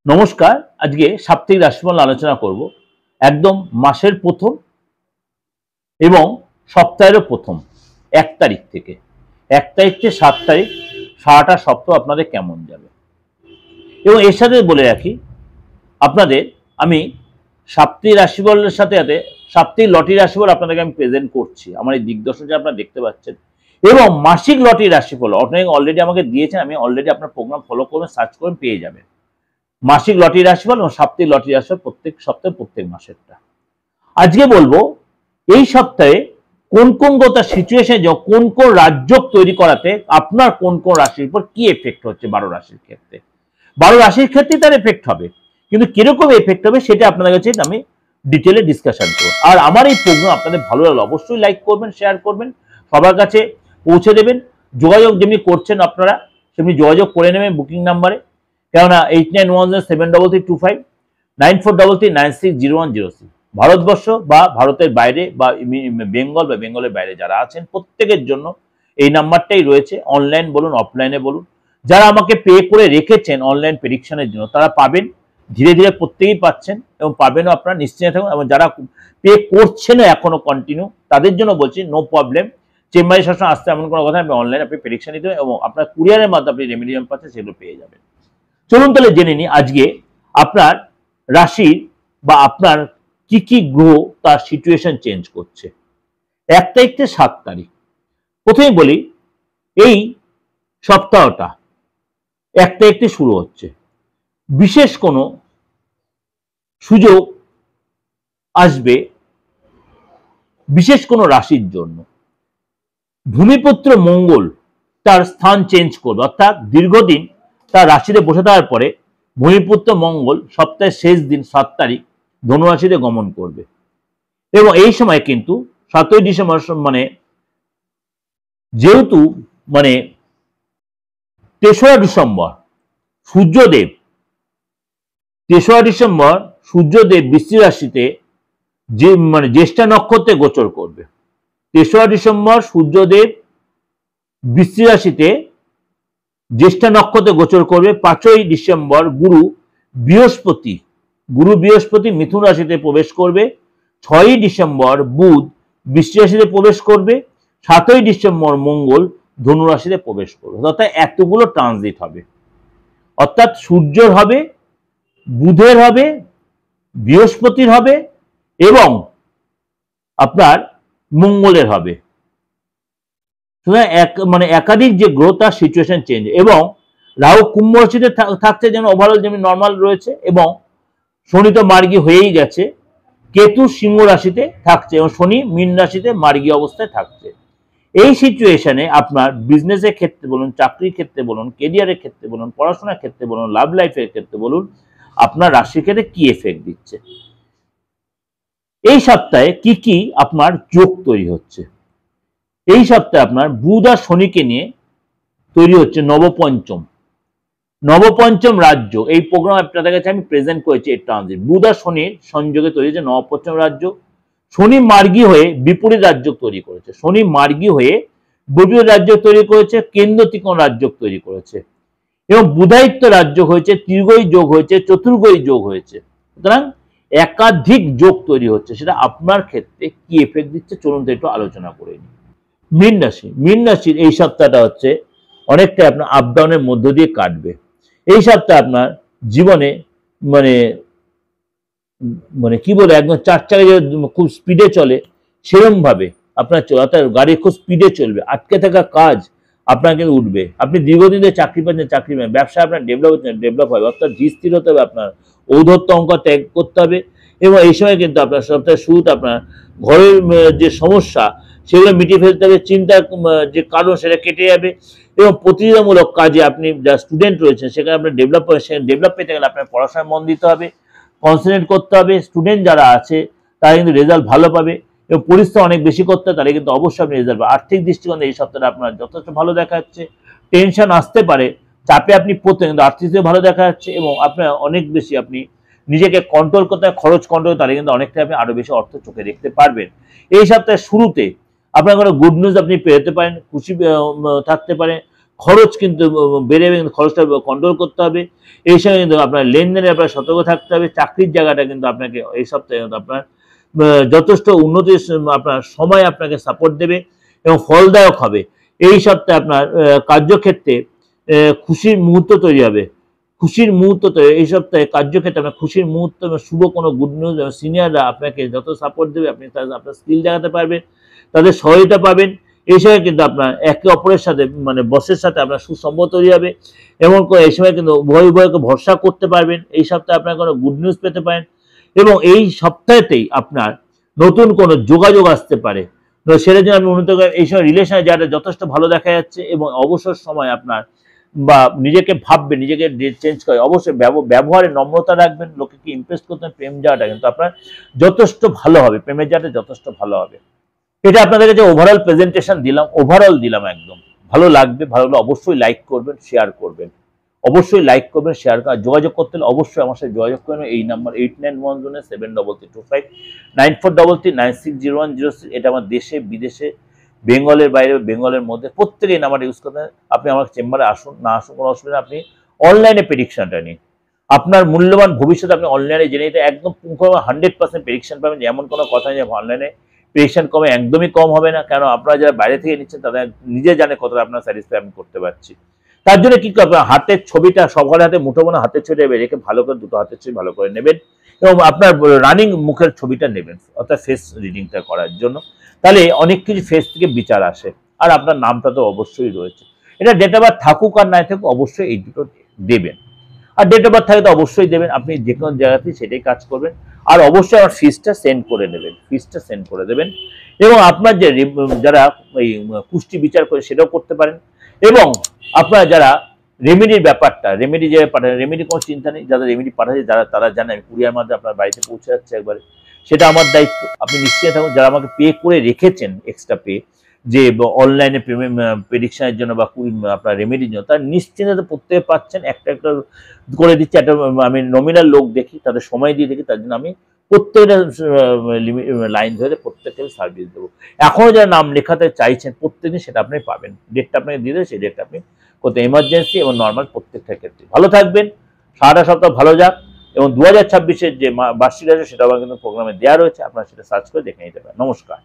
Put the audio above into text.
নমস্কার। আজকে সাপ্তাহিক রাশিফল আলোচনা করব একদম মাসের প্রথম এবং সপ্তাহেরও প্রথম 1 তারিখ থেকে 1 তারিখ থেকে 7 তারিখ সারাটা সপ্তাহ আপনাদের কেমন যাবে। এবং এর সাথে বলে রাখি আপনাদের আমি সাপ্তাহিক রাশিফলের সাথে সাথে সাপ্তাহিক লটারি রাশিফল আপনাদেরকে আমি প্রেজেন্ট করছি আমার এই দিগদর্শন যে আপনারা দেখতে পাচ্ছেন, এবং মাসিক লটারি রাশিফল অনেক অলরেডি আমাকে দিয়েছেন। আমি অলরেডি আপনার প্রোগ্রাম ফলো করবেন, সার্চ করবেন, পেয়ে যাবেন মাসিক লটারি রাশিফল এবং সাপ্তাহিক লটারি রাশিফল প্রত্যেক সপ্তাহে প্রত্যেক মাসেরটা। আজকে বলবো এই সপ্তাহে কোন কোন গোটা সিচুয়েশনে কোন কোন রাজ্য তৈরি করাতে আপনার কোন কোন রাশির উপর কি এফেক্ট হচ্ছে। 12 রাশির ক্ষেত্রে 12 রাশির ক্ষেত্রে তার এফেক্ট হবে, কিন্তু কিরকম এফেক্ট হবে সেটা আপনাদের কাছে আমি ডিটেলে ডিসকাশন করব। আর আমার এই প্রোগ্রাম আপনাদের ভালো লাগলে অবশ্যই লাইক করবেন, শেয়ার করবেন, সবার কাছে পৌঁছে দেবেন। যোগাযোগ যেমনি করছেন আপনারা সেমনি যোগাযোগ করে নেবেন বুকিং নাম্বারে, কেননা 8910733325 9433960106। ভারতবর্ষ বা ভারতের বাইরে বা বেঙ্গল বা বেঙ্গলের বাইরে যারা আছেন প্রত্যেকের জন্য এই নাম্বারটাই রয়েছে। অনলাইন বলুন অফলাইনে বলুন, যারা আমাকে পে করে রেখেছেন অনলাইন প্রেডিকশনের জন্য তারা পাবেন, ধীরে ধীরে প্রত্যেকেই পাচ্ছেন এবং পাবেনও আপনারা নিশ্চিন্ত থাকুন। এবং যারা পে করছেন এখনো কন্টিনিউ তাদের জন্য বলছি নো প্রবলেম, চেম্বারে সবসময় আসতে এমন কোনো কথা, আপনি অনলাইনে আপনি প্রেডিকশন নিতে হবে এবং আপনার কুরিয়ারের মাধ্যমে আপনি রেমিডিয়াম পাচ্ছেন সেগুলো পেয়ে যাবেন। চলুন তাহলে জেনে নিই আজকে আপনার রাশির বা আপনার কি কি গ্রহ তার সিচুয়েশন চেঞ্জ করছে 1 তারিখ থেকে 7 তারিখ। প্রথমে বলি এই সপ্তাহটা 1 তারিখ থেকে শুরু হচ্ছে, বিশেষ কোনো সুযোগ আসবে বিশেষ কোনো রাশির জন্য। ভূমিপুত্র মঙ্গল তার স্থান চেঞ্জ করবে, অর্থাৎ দীর্ঘদিন তার রাশিতে বসে থাকার পরে ভূমিপুত্র মঙ্গল সপ্তাহের শেষ দিন 7 তারিখ ধনুরাশিতে গমন করবে। এবং এই সময় কিন্তু 7ই ডিসেম্বর মানে যেহেতু মানে 3রা ডিসেম্বর সূর্যদেব 3রা ডিসেম্বর সূর্যদেব বৃশ্চিক রাশিতে যে মানে জ্যেষ্ঠা নক্ষত্রে গোচর করবে। 3রা ডিসেম্বর সূর্যদেব বৃশ্চিক রাশিতে জ্যেষ্ঠা নক্ষত্রে গোচর করবে। 5ই ডিসেম্বর গুরু বৃহস্পতি মিথুন রাশিতে প্রবেশ করবে। 6ই ডিসেম্বর বুধ বৃশ্চিক রাশিতে প্রবেশ করবে। 7ই ডিসেম্বর মঙ্গল ধনু রাশিতে প্রবেশ করবে। অর্থাৎ এতগুলো ট্রানজিট হবে, অর্থাৎ সূর্যের হবে, বুধের হবে, বৃহস্পতির হবে এবং আপনার মঙ্গলের হবে। মানে একাধিক যে গ্রহ তার সিচুয়েশন চেঞ্জ। এবং রাহু কুম্ভ রাশিতে থাকছে যেন ওভারঅল যেমন নর্মাল রয়েছে, এবং শনি তো মার্গী হয়েই গেছে, কেতু সিংহ রাশিতে থাকছে এবং শনি মীন রাশিতে মার্গী অবস্থায় থাকছে। এই সিচুয়েশনে আপনার বিজনেসের ক্ষেত্রে বলুন, চাকরির ক্ষেত্রে বলুন, কেরিয়ারের ক্ষেত্রে বলুন, পড়াশোনার ক্ষেত্রে বলুন, লাভ লাইফের ক্ষেত্রে বলুন, আপনার রাশির ক্ষেত্রে কি এফেক্ট দিচ্ছে। এই সপ্তাহে কি কি আপনার যোগ তৈরি হচ্ছে। এই সপ্তাহে আপনার বুধ আর শনিকে নিয়ে তৈরি হচ্ছে নবপঞ্চম রাজ্য। এই প্রোগ্রাম আপনাদের কাছে আমি প্রেজেন্ট করেছি এই ট্রানজিট। বুধ আর শনির সংযোগে তৈরি হচ্ছে নবপঞ্চম রাজ্য। শনি মার্গী হয়ে বিপরীত রাজ্য তৈরি করেছে, শনি মার্গী হয়ে বিপরীত রাজ্য তৈরি করেছে, কেন্দ্র ত্রিকোণ রাজ্য তৈরি করেছে এবং বুধায়িত্ব রাজ্য হয়েছে, ত্রিগয়ী যোগ হয়েছে, চতুর্গয়ী যোগ হয়েছে। সুতরাং একাধিক যোগ তৈরি হচ্ছে। সেটা আপনার ক্ষেত্রে কি এফেক্ট দিচ্ছে চলুন তো একটু আলোচনা করে নিই। মীন রাশির এই সপ্তাহটা হচ্ছে অনেকটা আপনার আপ ডাউনের মধ্য দিয়ে কাটবে। এই সপ্তাহে আপনার জীবনে মানে মানে কি বলে একদম 4 চাকায় খুব স্পিডে চলে সেরকম ভাবে আপনার অর্থাৎ গাড়ি খুব স্পিডে চলবে, আটকে থাকা কাজ আপনার কিন্তু উঠবে। আপনি দীর্ঘদিন ধরে চাকরি পাচ্ছেন, চাকরি পাবেন, ব্যবসা আপনার ডেভেলপ হবে, অর্থাৎ ধীর হতে হবে, আপনার ঔদ্ধত্য অঙ্ক ত্যাগ করতে হবে। এবং এই সময় কিন্তু আপনার সপ্তাহের শুরুতে আপনার ঘরের যে সমস্যা সেগুলো মিটিয়ে ফেলতে হবে, চিন্তার যে কারণ সেটা কেটে যাবে এবং প্রতিযোগিতামূলক কাজে আপনি যা স্টুডেন্ট রয়েছেন সেখানে আপনার ডেভেলপ পেতে গেলে আপনার পড়াশোনায় মন দিতে হবে, কনসেন্ট্রেট করতে হবে। স্টুডেন্ট যারা আছে তারা কিন্তু রেজাল্ট ভালো পাবে এবং পরিশ্রম অনেক বেশি করতে হবে, তাহলে কিন্তু অবশ্যই আপনি রেজাল্ট পাবেন। আর্থিক দৃষ্টিকোণে এই সপ্তাহে আপনার যথেষ্ট ভালো দেখা যাচ্ছে। টেনশন আসতে পারে, চাপে আপনি পড়তে, কিন্তু আর্থিক দিকে ভালো দেখা যাচ্ছে এবং আপনার অনেক বেশি আপনি নিজেকে কন্ট্রোল করতে হয়, খরচ কন্ট্রোল, তাহলে কিন্তু অনেকটা আপনি আরো বেশি অর্থ চোখে দেখতে পারবেন। এই সপ্তাহের শুরুতে আপনার কোনো গুড নিউজ আপনি পেতে পারেন, খুশি থাকতে পারেন, খরচ কিন্তু বেড়ে যাবে, কিন্তু খরচটা কন্ট্রোল করতে হবে। এই সময় কিন্তু আপনার লেনদেনে আপনার সতর্ক থাকতে হবে। চাকরির জায়গাটা কিন্তু আপনাকে এই সপ্তাহে কিন্তু আপনার যথেষ্ট উন্নতির আপনার সময় আপনাকে সাপোর্ট দেবে এবং ফলদায়ক হবে। এই সপ্তাহে আপনার কার্যক্ষেত্রে খুশির মুহূর্ত তৈরি হবে। খুশির মুহূর্ত তৈরি এই সপ্তাহে কার্যক্ষেত্রে আপনার খুশির মুহূর্ত এবং শুভ কোনো গুড নিউজ এবং সিনিয়ররা আপনাকে যত সাপোর্ট দেবে আপনি আপনার স্কিল দেখাতে পারবেন, তাদের সহায়তা পাবেন। এই সময় কিন্তু আপনার একে অপরের সাথে মানে বসের সাথে আপনার সুসম্পর্ক তৈরি হবে এবং এই সময় কিন্তু উভয় উভয়কে ভরসা করতে পারবেন। এই সপ্তাহে আপনার কোনো গুড নিউজ পেতে পারেন এবং এই সপ্তাহেতেই আপনার নতুন কোনো যোগাযোগ আসতে পারে। তো সেটার জন্য আমি উন্নত এই সময় রিলেশনে যারা যথেষ্ট ভালো দেখা যাচ্ছে এবং অবসর সময় আপনার বা নিজেকে ভাববেন, নিজেকে চেঞ্জ করে অবশ্যই ব্যবহারে নম্রতা রাখবেন, লোককে ইমপ্রেস করতে প্রেম যাওয়াটা কিন্তু আপনার যথেষ্ট ভালো হবে, প্রেমের যাওয়াটা যথেষ্ট ভালো হবে। এটা আপনাদের কাছে ওভারঅল প্রেজেন্টেশন দিলাম, ওভারঅল দিলাম একদম। ভালো লাগবে, ভালো লাগলে অবশ্যই লাইক করবেন, শেয়ার করবেন, অবশ্যই লাইক করবেন, শেয়ার করা। যোগাযোগ করতে হলে অবশ্যই আমার সাথে যোগাযোগ করবেন এই নাম্বার 89107325 এটা আমার দেশে বিদেশে বেঙ্গলের বাইরে বেঙ্গলের মধ্যে প্রত্যেকে এই নাম্বারটা ইউজ করতে। আপনি আমার চেম্বারে আসুন, না আসুন কোনো অসুবিধা, আপনি অনলাইনে প্রেডিকশনটা নিন। আপনার মূল্যবান ভবিষ্যতে আপনি অনলাইনে জেনে নিতে একদম 100% প্রেডিকশন পাবেন। এমন কোনো কথা নেই অনলাইনে প্রেডিকশন কমে, একদমই কম হবে না। কেন আপনারা যারা বাইরে থেকে নিচ্ছেন তারা নিজে জানে কতটা আপনার স্যাটিসফাই আমি করতে পারছি। তার জন্য কি করবেন, হাতের ছবিটা সবার হাতে মুঠোবো না, হাতের ছবিটা রেখে ভালো করে দুটো হাতের ছবি ভালো করে নেবেন এবং আপনার রানিং মুখের ছবিটা নেবেন অর্থাৎ ফেস রিডিংটা করার জন্য। তাহলে অনেক কিছু ফেস থেকে বিচার আসে। আর আপনার নামটা তো অবশ্যই রয়েছে। এটা ডেট অফ বার্থ থাকুক আর নাই থাকুক অবশ্যই এই দুটো দেবেন। আর ডেট অফ বার্থ থাকে তো অবশ্যই দেবেন। আপনি যে কোনো জায়গাতেই সেটাই কাজ করবেন। আর অবশ্যই আমার ফিসটা সেন্ড করে দেবেন, ফিসটা সেন্ড করে দেবেন। এবং আপনার যে যারা ওই কুষ্টি বিচার করে সেটাও করতে পারেন। এবং আপনারা যারা রেমেডির ব্যাপারটা, রেমেডি যে পাঠান, রেমেডি কোনো চিন্তা নেই, যারা রেমেডি পাঠাচ্ছে যারা তারা জানে আমি কুরিয়ার মাধ্যমে আপনার বাড়িতে পৌঁছে যাচ্ছে একবারে, সেটা আমার দায়িত্ব। আপনি নিশ্চিত থাকুন যারা আমাকে পে করে রেখেছেন এক্সট্রা পে যে অনলাইনে প্রেডিকশনের জন্য বা আপনার রেমেডির জন্য, তারা নিশ্চিন্তে প্রত্যেকে পাচ্ছেন। একটা একটা করে দিচ্ছে, একটা আমি নমিনাল লোক দেখি, তাদের সময় দিয়ে দেখি, তার জন্য আমি প্রত্যেকটা লাইন ধরে প্রত্যেকটা সার্ভিস দেবো। এখনও যারা নাম লেখাতে চাইছেন প্রত্যেকদিন সেটা আপনি পাবেন, ডেটটা আপনাকে দিয়ে দেবে, সেই ডেটটা আপনি করতে এমার্জেন্সি এবং নর্মাল প্রত্যেকটা ক্ষেত্রে। ভালো থাকবেন, সারাটা সপ্তাহ ভালো যাক এবং 2026-এর যে বার্ষিক আছে সেটা আবার কিন্তু প্রোগ্রামে দেওয়া রয়েছে, আপনারা সেটা সার্চ করে দেখে নিতে পারেন। নমস্কার।